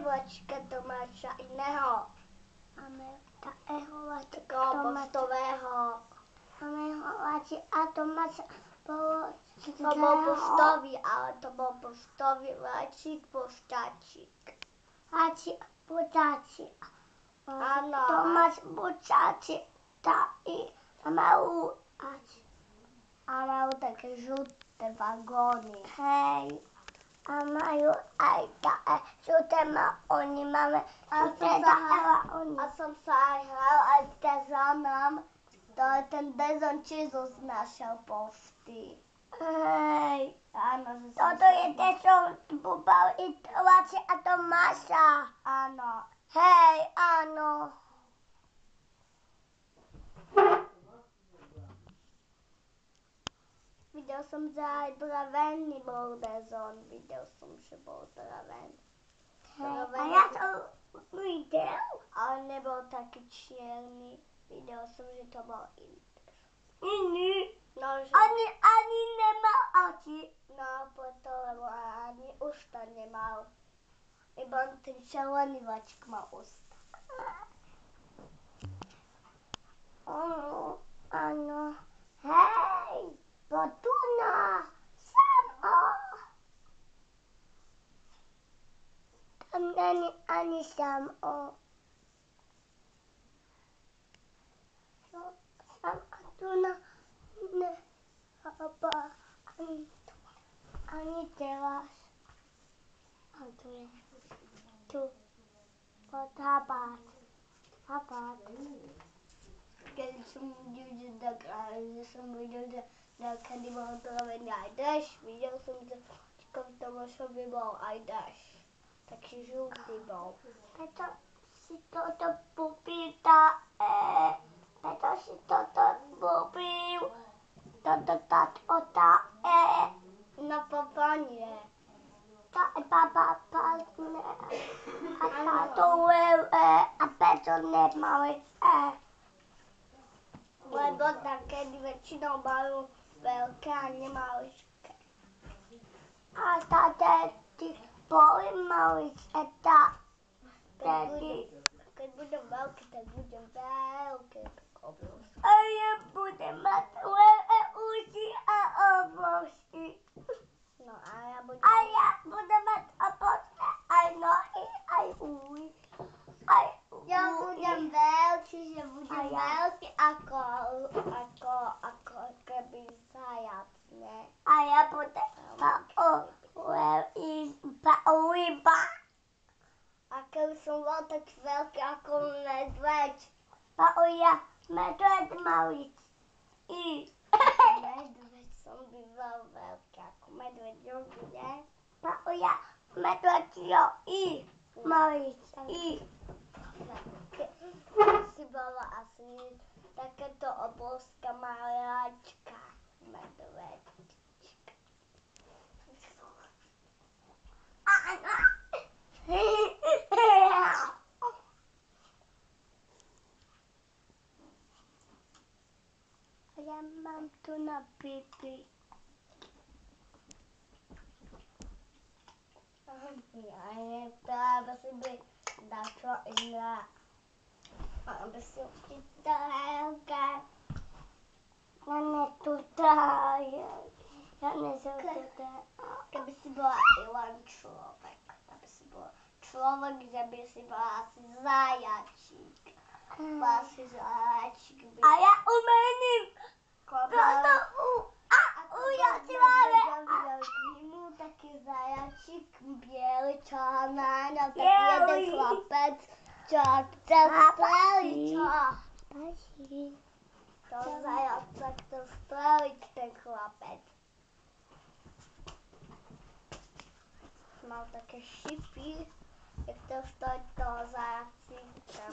vlačka Tomáša iného. Máme takého vlačka Takého Tomáša. poštového. Máme vlačka Tomáša bolo To bol poštový, ale to bol poštový vláčik, poštáčik. Vlačik, poštáčik. Áno. Tomáš poštáčik, taký malú vlačik. A majú také žlté vagóny. Hej. A majú aj také žlté oni máme žlté vagóny. A som sa aj hral aj s Dezonom. To je ten Dezon Čizus z našej pošty. Hej. Áno, že som Toto je Dezon Bubal i Vlači a Tomáša. Áno. Hej, áno. Videl som, že aj drevený bol Dezon. Videl som, že bol drevený. A ja som videl. Ale nebol taký čierny. Videl som, že to bol iný. Iný. No, že... Ani nemal oči. No, preto, lebo ani ústa nemal. Iba ten červený vlačik mal ústa. Áno. Hej, potuna. Samo. Tam není ani samo. Sama tu nechápa ani teraz. A tu je. Tu. Potápať. Tápať. Keď som videl, že som videl, že kedy bol drevený aj dešť, videl som, že v Tomášovi bol aj dešť. Taký žltý bol. Preto si toto popýta, preto si toto popil, toto tá, No papa nie. tá papa ne, a táto a preto nemali, Lebo takedy väčšinou majú veľké a nemaličké. a táto ty boli mali tá, Keď budem veľký, tak budem veľké. A ja budem mať veľké uši a obvozky. No a ja budem... A ja budem mať obvozky aj nohy, aj új. Ja budem veľký, že budem A ja? veľký ako keby zajac, ne? A ja budem uliba. A keby som bol taký veľký ako medveď. Ja medveď mali Medveď som býval veľký ako medveď, ne? Ja medveď mali Si bola asi takéto obrovská maláčka. Medveďčka. Ja mám tu na pipi. Ja neviem, aby si by dačo iné. Aby si chytala. Ja netútajem. Ja nezútajem. Keby si bola len človek. Keby si bola človek, že by si bola asi zajačík. Bola si zajačík. A ja umením. Toto ja si máme. Taký zajačík, biely, čo má na taký jeden chlapec, čo chce streliť. To zajaca chce streliť ten chlapec. Mal také šipy, jak to stojí toho zajacíka.